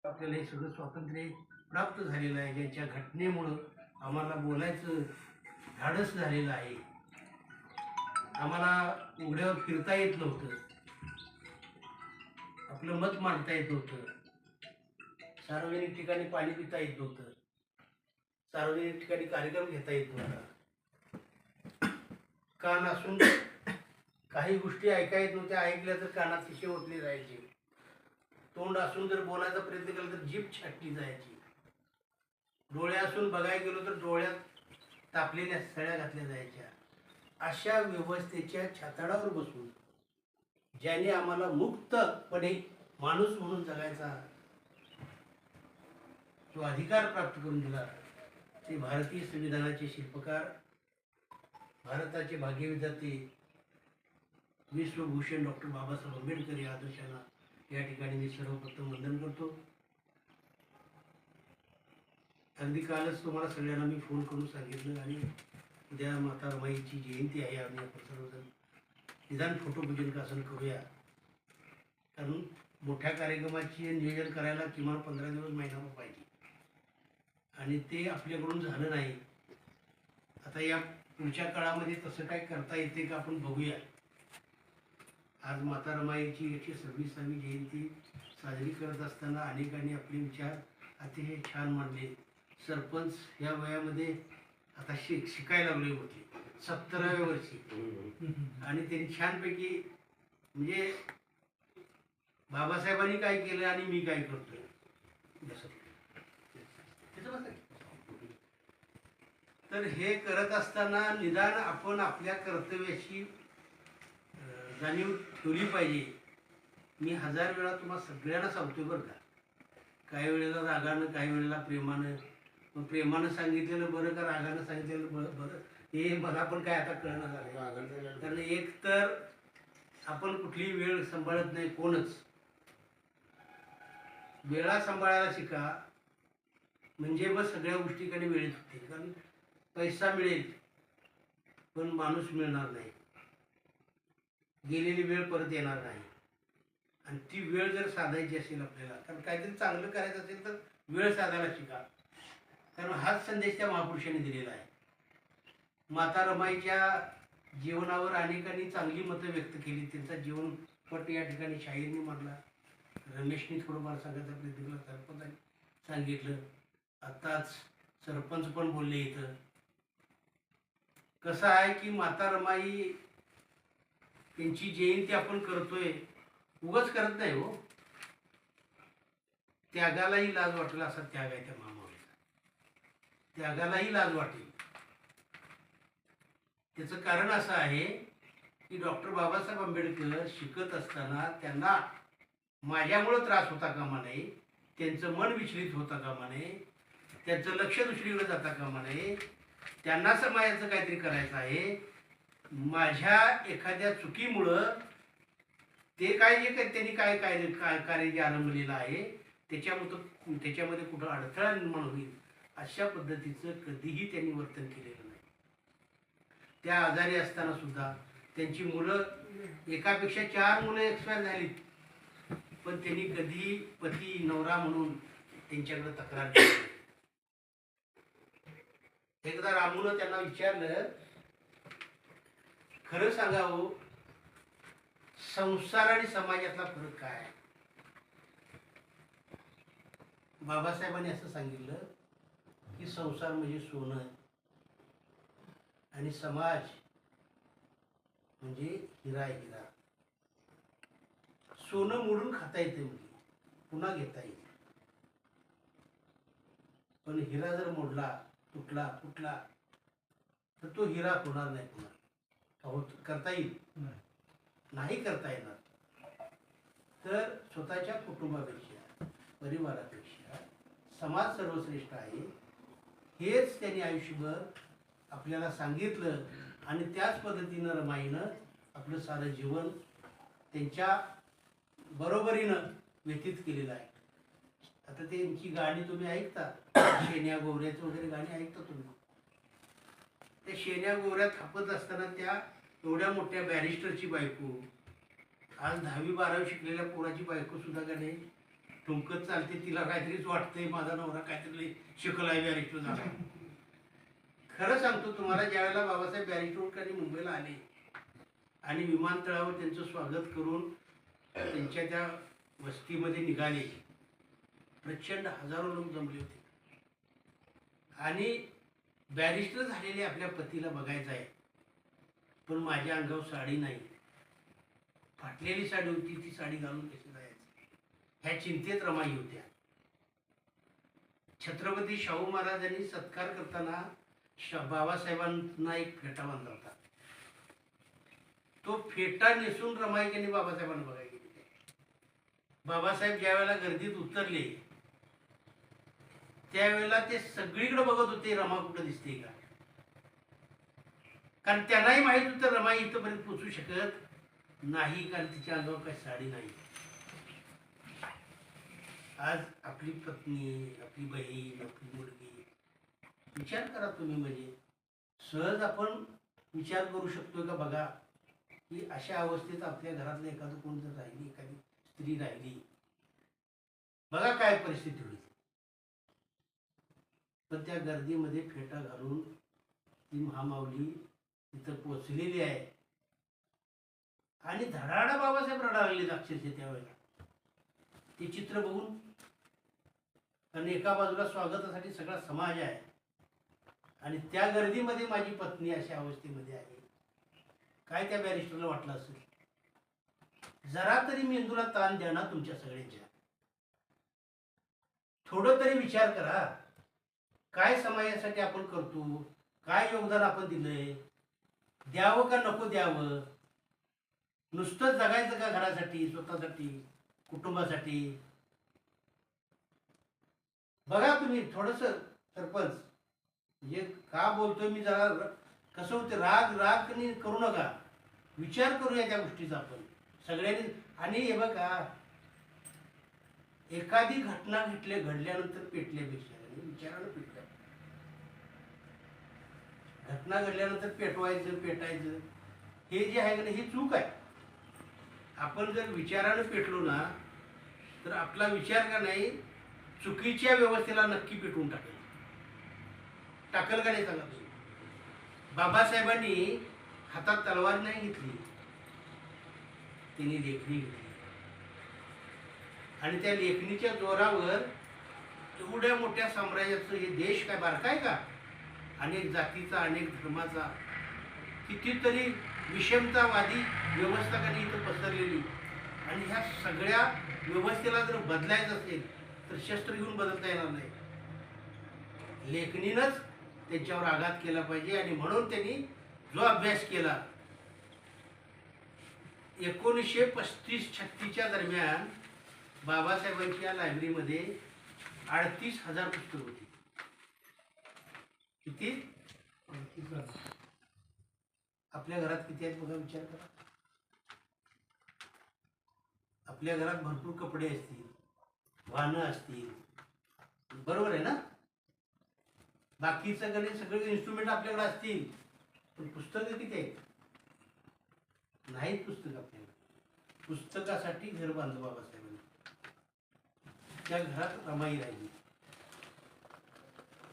आपल्याला हे सगळं स्वातंत्र्य प्राप्त झालेलं आहे, ज्यांच्या घटनेमुळं आम्हाला बोलायचं धाडस झालेलं आहे. आम्हाला उघड्यावर फिरता येत नव्हतं, आपलं मत मांडता येत नव्हतं, सार्वजनिक ठिकाणी पाणी पिता येत नव्हतं, सार्वजनिक ठिकाणी कार्यक्रम घेता येत नव्हता. कान असून काही गोष्टी ऐका येत नव्हत्या, ऐकल्या तर कानात शिशे ओतले जायचे. तोंड असून जर बोलायचा प्रयत्न केला तर जीभ छाटली जायची. डोळे असून बघायला गेलो तर डोळ्यात तापलेल्या सळ्या घातल्या जायच्या. अशा व्यवस्थेच्या छाताडावर बसून ज्याने आम्हाला मुक्तपणे माणूस म्हणून जगायचा जो अधिकार प्राप्त करून दिला, ते भारतीय संविधानाचे शिल्पकार, भारताचे भाग्यविधाते, विश्वभूषण डॉक्टर बाबासाहेब आंबेडकर या आदर्शांना या ठिकाणी मी सर्वप्रथम वंदन करतो. अगदी कालच तुम्हाला सगळ्यांना मी फोन करून सांगितलं, आणि उद्या माता रमाईची जयंती आहे, आम्ही आपण सर्वजण निदान फोटोपूजन कासन करूया. कारण मोठ्या कार्यक्रमाचे नियोजन करायला किमान 15 दिवस महिनाभर पाहिजे, आणि ते आपल्याकडून झालं नाही. आता या पुढच्या काळामध्ये तसं काय करता येते का आपण बघूया. आज माता रमाईची 126वी जयंती साजरी करत असताना अनेकांनी आपले विचार अतिशय छान मांडले. सरपंच या वयामध्ये आता शिकायला लागले होते, 70व्या वर्षी, आणि त्यांनी छानपैकी म्हणजे बाबासाहेबांनी काय केलं आणि मी काय करतोय तर हे करत असताना निदान आपण आपल्या कर्तव्याची जाणीव ठेवली पाहिजे. मी 1000 वेळा तुम्हाला सगळ्यांना सांगतोय बरं का, काही वेळेला रागानं, काही वेळेला प्रेमानं. मग प्रेमानं सांगितलेलं बरं का रागानं सांगितलेलं बरं, हे मला पण काय आता कळणं झालं. कारण एक तर आपण कुठली वेळ सांभाळत नाही, कोणच. वेळा सांभाळायला शिका, म्हणजे मग सगळ्या गोष्टीकडे वेळेत होते. कारण पैसा मिळेल पण माणूस मिळणार नाही, गेलेली वेळ परत येणार नाही. आणि ती वेळ जर साधायची असेल आपल्याला, कारण काहीतरी चांगलं करायचं असेल तर वेळ साधायला शिका. कारण हाच संदेश त्या महापुरुषांनी दिलेला आहे. माता रमाईच्या जीवनावर अनेकांनी चांगली मतं व्यक्त केली, त्यांचा जीवनपट या ठिकाणी शाहीरनी मांडला, रमेशनी थोडंफार सांगायचा प्रयत्न केला, सरपंचांनी सांगितलं, आत्ताच सरपंच पण बोलले. इथं कसं आहे की माता रमाई त्यांची जयंती आपण करतोय, उगाच करत नाही हो. त्यागालाही लाज वाटेल असा त्याग आहे त्या महामाऊलीचा, त्यागालाही लाज वाटेल. त्याचं कारण असं आहे की डॉक्टर बाबासाहेब आंबेडकर शिकत असताना त्यांना माझ्यामुळं त्रास होता कामा नये, त्यांचं मन विचलित होता कामा नये, त्यांचं लक्ष दुसरीकडे जाता कामा नये. त्यांना समाजाचं काहीतरी करायचं आहे. माझ्या एखाद्या चुकीमुळं ते काय जे त्यांनी काय कार्य जे आरंभलेलं आहे त्याच्यामध्ये कुठं अडथळा निर्माण होईल अशा पद्धतीचं कधीही त्यांनी वर्तन केलेलं नाही. त्या आजारी असताना सुद्धा त्यांची मुलं, एकापेक्षा 4 मुलं एक्सपायर झाली, पण त्यांनी कधी पती नवरा म्हणून त्यांच्याकडे तक्रार केली. एकदा रामूनं त्यांना विचारलं, खरं सांगावं, संसार आणि समाजातला फरक काय आहे? बाबासाहेबांनी असं सांगितलं की संसार म्हणजे सोनं आणि समाज म्हणजे हिरा आहे, हिरा. सोनं मोडून खाता येते, म्हणजे पुन्हा घेता येईल, पण हिरा जर मोडला, तुटला फुटला तर तो हिरा होणार नाही, पुन्हा करता येईल नाही करता येणार. तर स्वतःच्या कुटुंबापेक्षा, परिवारापेक्षा समाज सर्वश्रेष्ठ आहे, हेच त्यांनी आयुष्यभर आपल्याला सांगितलं. आणि त्याच पद्धतीनं रमाईनं आपलं सारं जीवन त्यांच्या बरोबरीनं व्यतीत केलेलं आहे. आता त्यांची गाणी तुम्ही ऐकता, शेण्या गोवऱ्याचं वगैरे गाणी ऐकता तुम्ही. त्या शेण्या गोवऱ्या थापत असताना त्या एवढ्या मोठ्या बॅरिस्टरची बायको, आज 10वी 12वी शिकलेल्या पोराची बायको सुद्धा का नाही ठुमकत चालते, तिला काहीतरीच वाटतंय माझा नवरा काहीतरी शिकलाय, बॅरिस्टर झाला. खरं सांगतो तुम्हाला, ज्यावेळेला बाबासाहेब बॅरिस्टर मुंबईला आले आणि विमानतळावर त्यांचं स्वागत करून त्यांच्या त्या वस्तीमध्ये निघाले, प्रचंड हजारो लोक जमले होते. आणि बॅरिस्टर झालेले आपल्या पतीला बघायचं आहे, पण माझ्या अंगावर साडी नाही, फाटलेली साडी होती, ती साडी घालून कशी जायचं ह्या चिंतेत रमाई होत्या. छत्रपती शाहू महाराजांनी सत्कार करताना बाबासाहेबांना एक फेटा बांधला होता. तो फेटा नेसून रमाईने बाबासाहेबांना बघायला गेली. बाबासाहेब ज्या वेळेला गर्दीत उतरले त्यावेळेला ते सगळीकडे बघत होते, रमा कुठं दिसते का, कारण त्यांनाही माहित होतं रमाई इथपर्यंत पोचू शकत नाही, कारण तिच्या अंगावर काही साडी नाही. आज आपली पत्नी, आपली बहीण, आपली मुलगी, विचार करा तुम्ही, म्हणजे सहज आपण विचार करू शकतो का बघा, की अशा अवस्थेत आपल्या घरातलं एखादं कोण जर राहिली, एखादी स्त्री राहिली, बघा काय परिस्थिती होईल. पण त्या गर्दीमध्ये फेटा घालून ती महामाऊली तिथं पोचलेली आहे आणि धडाडा बाबासाहेब रडायला लागले अक्षरशः त्यावेळेला ते चित्र बघून. कारण एका बाजूला स्वागतासाठी सगळा समाज आहे आणि त्या गर्दीमध्ये माझी पत्नी अशा अवस्थेमध्ये आहे. काय त्या बॅरिस्टरला वाटलं असेल? जरा तरी मेंदूला ताण द्या ना तुमच्या सगळ्यांच्या. थोडं तरी विचार करा, काय समाजासाठी आपण करतो, काय योगदान आपण दिलंय, द्यावं का नको द्यावं, नुसतं जगायचं का घरासाठी, स्वतःसाठी, कुटुंबासाठी. बघा तुम्ही थोडस सरपंच, म्हणजे का बोलतोय मी, जरा कसं होतं, राग राग करू नका, विचार करूया त्या गोष्टीचा आपण सगळ्यांनी. आणि हे बघा, एखादी घटना घडल्यानंतर पेटल्यापेक्षा विचारानं पेटल्या, घटना घडल्यानंतर पेटायचं हे जे आहे ना, ही चूक आहे. आपण जर विचारानं पेटलो ना, तर आपला विचार का नाही चुकीच्या व्यवस्थेला नक्की पेटवून टाकेल का नाही सांगा तुम्ही. बाबासाहेबांनी हातात तलवार नाही घेतली, त्यांनी लेखणी घेतली आणि त्या लेखणीच्या जोरावर एवढ्या मोठ्या साम्राज्याचं हे देश काय बारका आहे का, अनेक जातीचा, अनेक धर्माचा, कितीतरी विषमतावादी व्यवस्था कधी इथं पसरलेली. आणि ह्या सगळ्या व्यवस्थेला जर बदलायचं असेल तर शस्त्र घेऊन बदलता येणार नाही, लेखणीनंच त्यांच्यावर आघात केला पाहिजे. आणि म्हणून त्यांनी जो अभ्यास केला, 1935-36च्या दरम्यान बाबासाहेबांच्या लायब्ररीमध्ये 38,000 पुस्तकं होती. किती? 38,000. आपल्या घरात किती आहेत बघा, विचार करा. आपल्या घरात भरपूर कपडे असतील, वाहनं असतील, बरोबर आहे ना, बाकीचं गणित सगळे इन्स्ट्रुमेंट आपल्याकडे असतील, पण पुस्तकं किती आहेत? नाहीत पुस्तक आपल्याला. पुस्तकासाठी घर बांधलं बाबासाहेबांनी, त्या घरात रमाई राहिली.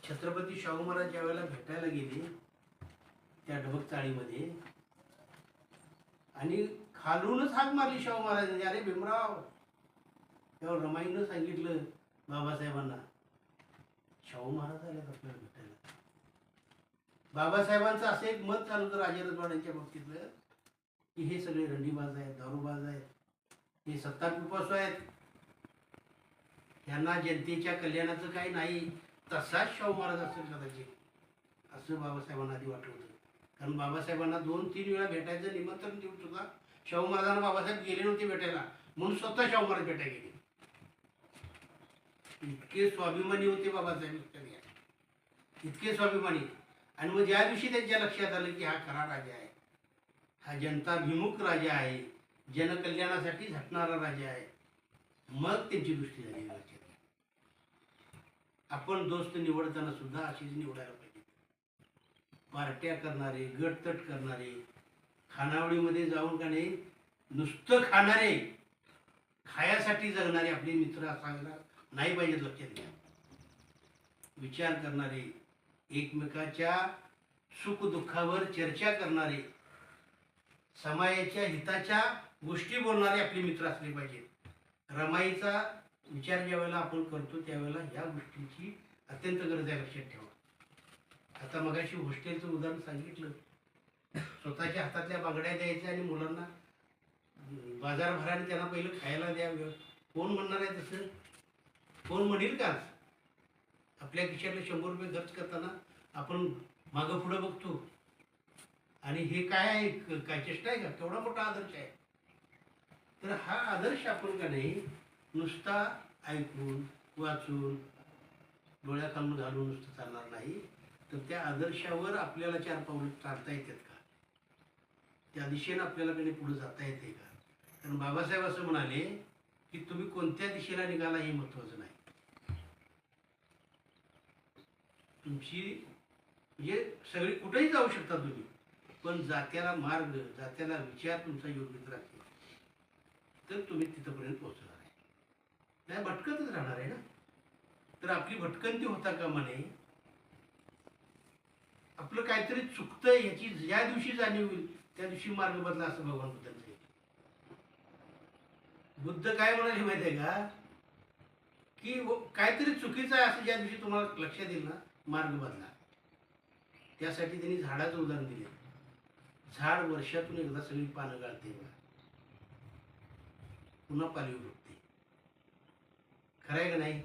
छत्रपती शाहू महाराज ज्या वेळेला भेटायला गेले त्या ढबक चाळीमध्ये, आणि खालूनच हाक मारली शाहू महाराजांनी, अरे भीमराव. तेव्हा रमाईनं सांगितलं बाबासाहेबांना, शाहू महाराज आले आपल्याला भेटायला. बाबासाहेबांचं असं एक मत चालू होतं राजेरजवाड्यांच्या बाबतीतलं, की हे सगळे रंडीबाज आहेत, दारूबाज आहेत, हे सत्ता पिपासू आहेत, यांना जनतेच्या कल्याणाचं काही नाही. तसाच शाहू महाराज असेल कदाचित, असं बाबासाहेबांना आधी वाटलं होतं. कारण बाबासाहेबांना 2-3 वेळा भेटायचं निमंत्रण देऊन सुद्धा शाहू महाराजांना बाबासाहेब गेले नव्हते भेटायला, म्हणून स्वतः शाहू महाराज भेटायला गेले. इतके स्वाभिमानी होते बाबासाहेब, इतके स्वाभिमानी. आणि मग ज्या दिवशी त्यांच्या लक्षात आलं की हा खरा राजा आहे, हा जनताभिमुख राजा आहे, जनकल्याणासाठी झटणारा राजा आहे, मग त्यांची दृष्टी झाली लक्षात. आपण दोस्त निवडताना सुद्धा अशीच निवडायला पाहिजे. पार्ट्या करणारे, गटतट करणारे, खानावळीमध्ये जाऊन का नाही नुसतं खाणारे, खायासाठी जगणारे आपले मित्र असायला नाही पाहिजेत, लक्षात घ्या. विचार करणारे, एकमेकाच्या सुखदुःखावर चर्चा करणारे, समाजाच्या हिताच्या गोष्टी बोलणारे आपले मित्र असले पाहिजेत. रमाईचा विचार ज्या वेळेला आपण करतो त्यावेळेला ह्या गोष्टीची अत्यंत गरज आहे, लक्षात ठेवा. आता मगाशी हॉस्टेलचं उदाहरण सांगितलं. स्वतःच्या हातातल्या बांगड्या द्यायच्या आणि मुलांना बाजारभराने त्यांना पहिलं खायला द्यावं. कोण म्हणणार आहे तसं? कोण म्हणेल का? आपल्या खिशातले 100 रुपये खर्च करताना आपण मागं पुढं बघतो. आणि हे काय आहे, काय चेष्टा आहे का? केवढा मोठा आदर्श आहे. तर हा आदर्श आपण का नाही नुसता ऐकून वाचून डोळ्याखालून घालून नुसतं चालणार नाही, तर त्या आदर्शावर आपल्याला 4 पावलं चालता येतात का? त्या दिशेनं आपल्याला कधी पुढे जाता येते का? कारण बाबासाहेब असं म्हणाले की तुम्ही कोणत्या दिशेला निघाला हे महत्त्वाचं नाही. तुमची म्हणजे सगळी कुठेही जाऊ शकता तुम्ही, पण जात्याला मार्ग, जात्याला विचार तुमचा योग्य तर असेल तर तुम्ही तिथपर्यंत पोहोचणार आहे. नाही भटकतच राहणार आहे ना. तर आपली भटकंती होता कामा नये. आपलं काहीतरी चुकतंय ह्याची ज्या दिवशी जाणीव होईल त्या दिवशी मार्ग बदला, असं भगवान बुद्धांचं. बुद्ध काय म्हणाले माहिती आहे का? की काहीतरी चुकीचं आहे असं ज्या दिवशी तुम्हाला लक्षात येईल ना, मार्ग बदला. त्यासाठी त्यांनी झाडाचं उदाहरण दिले. झाड वर्षातून एकदा सगळी पानं गाळते, पुन्हा पालवी फुटते. खरं आहे का नाही?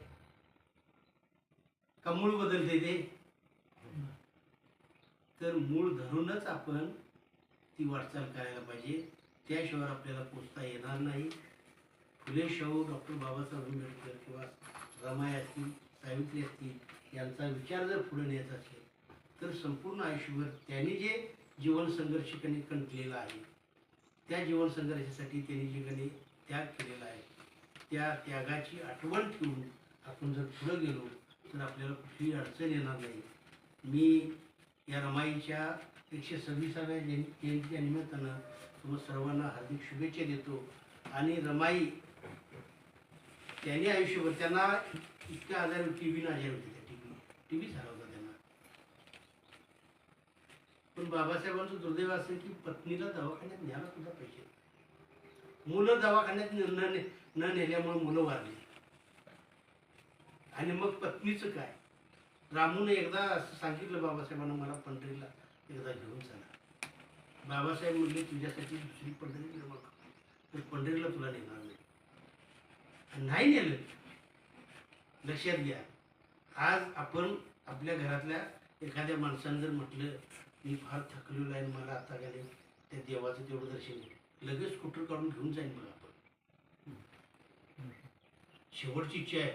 का मूळ बदलते ते? तर मूळ धरूनच आपण ती वाटचाल करायला पाहिजे. त्याशिवाय आपल्याला पोचता येणार नाही. फुले शाहू, डॉक्टर बाबासाहेब आंबेडकर किंवा रमाई असतील, सावित्री असतील यांचा विचार जर पुढे न्यायचा असेल तर संपूर्ण आयुष्यभर त्यांनी जे जीवन संघर्ष त्यांनी कंटलेला आहे, त्या जीवन संघर्षासाठी त्यांनी जे काही त्याग केलेला आहे, त्या त्यागाची आठवण ठेवून आपण जर पुढे गेलो तर आपल्याला कुठलीही अडचण येणार नाही. मी या रमाईच्या 126व्या जयंतीच्या निमित्तानं तुम्हा सर्वांना हार्दिक शुभेच्छा देतो. आणि रमाई त्यांनी आयुष्यभर, त्यांना इतक्या आजार, टीबी आजार होती, त्या टीबी झाला होता त्यांना. पण बाबासाहेबांचं दुर्दैव असं की पत्नीला दवाखान्यात न्यायला सुद्धा पैसे, मुलं दवाखान्यात न नेल्यामुळे मुलं वारली. आणि मग पत्नीचं काय? रामूने एकदा असं सांगितलं बाबासाहेबांना, मला पंढरीला एकदा घेऊन चला. बाबासाहेब म्हणले तुझ्यासाठी दुसरी पंढरी निर्माण तर पंढरीला तुला नेणार नाही. नाही नेलं. लक्षात घ्या, आज आपण आपल्या घरातल्या एखाद्या माणसानं जर म्हटलं मी फार थकलेलो आहे, मला आता काय नाही त्या देवाचं तेवढं दर्शन घे, लगेच स्कूटर काढून घेऊन जाईन मग आपण. शेवटची इच्छा आहे,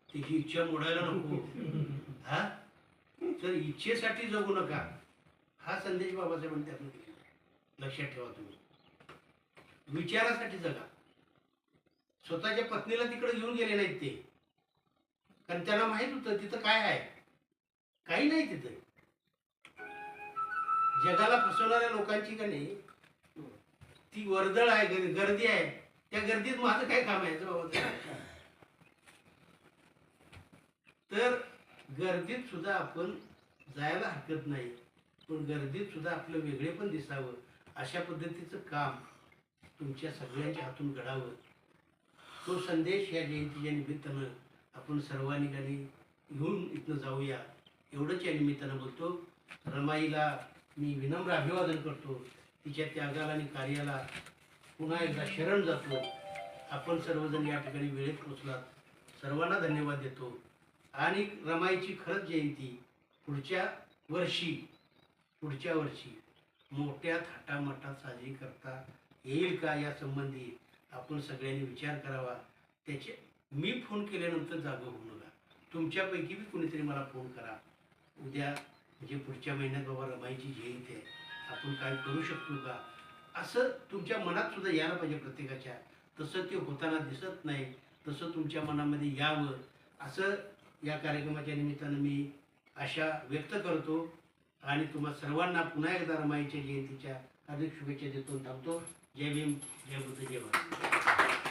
त्याची इच्छा मोडायला नको. हा, तर इच्छेसाठी जगू नका, हा संदेश बाबासाहेबांनी त्यातून दिलेला आहे. लक्षात ठेवा. तुम्ही विचारासाठी जगा. स्वतःच्या पत्नीला तिकडे घेऊन गेले नाहीत ते, कारण त्यांना माहित होतं तिथं काय आहे, काही नाही तिथं. जगाला फसवणाऱ्या लोकांची का नाही ती वर्दळ आहे, गर्दी आहे. त्या गर्दीत माझं काय काम आहे बाबा? तर गर्दीत सुद्धा आपण जायला हरकत नाही, पण गर्दीत सुद्धा आपलं वेगळे पण दिसावं अशा पद्धतीचं काम तुमच्या सगळ्यांच्या हातून घडावं. तो संदेश या जयंतीच्या निमित्तानं आपण सर्वांनी घेऊन इथनं जाऊया, एवढंच या निमित्तानं बोलतो. रमाईला मी विनम्र अभिवादन करतो. तिच्या त्यागाला आणि कार्याला पुन्हा एकदा शरण जातो. आपण सर्वजण या ठिकाणी वेळेत पोचलात, सर्वांना धन्यवाद देतो. आणि रमाईची खरंच जयंती पुढच्या वर्षी मोठ्या थाटामाटात साजरी करता येईल का या संबंधी आपण सगळ्यांनी विचार करावा. त्याचे मी फोन केल्यानंतर जागं होऊ नका. तुमच्यापैकी बी कोणीतरी मला फोन करा. उद्या म्हणजे पुढच्या महिन्यात बाबा रमाईची जयंती आहे, आपण काय करू शकतो का, असं तुमच्या मनात सुद्धा यायला पाहिजे प्रत्येकाच्या. तसं ते होताना दिसत नाही, तसं तुमच्या मनामध्ये यावं असं या कार्यक्रमाच्या निमित्तानं मी आशा व्यक्त करतो. आणि तुम्हा सर्वांना पुन्हा एकदा रमाईच्या जयंतीच्या हार्दिक शुभेच्छा देतो. थांबतो. जय भीम, जय बुद्ध, जय भारत.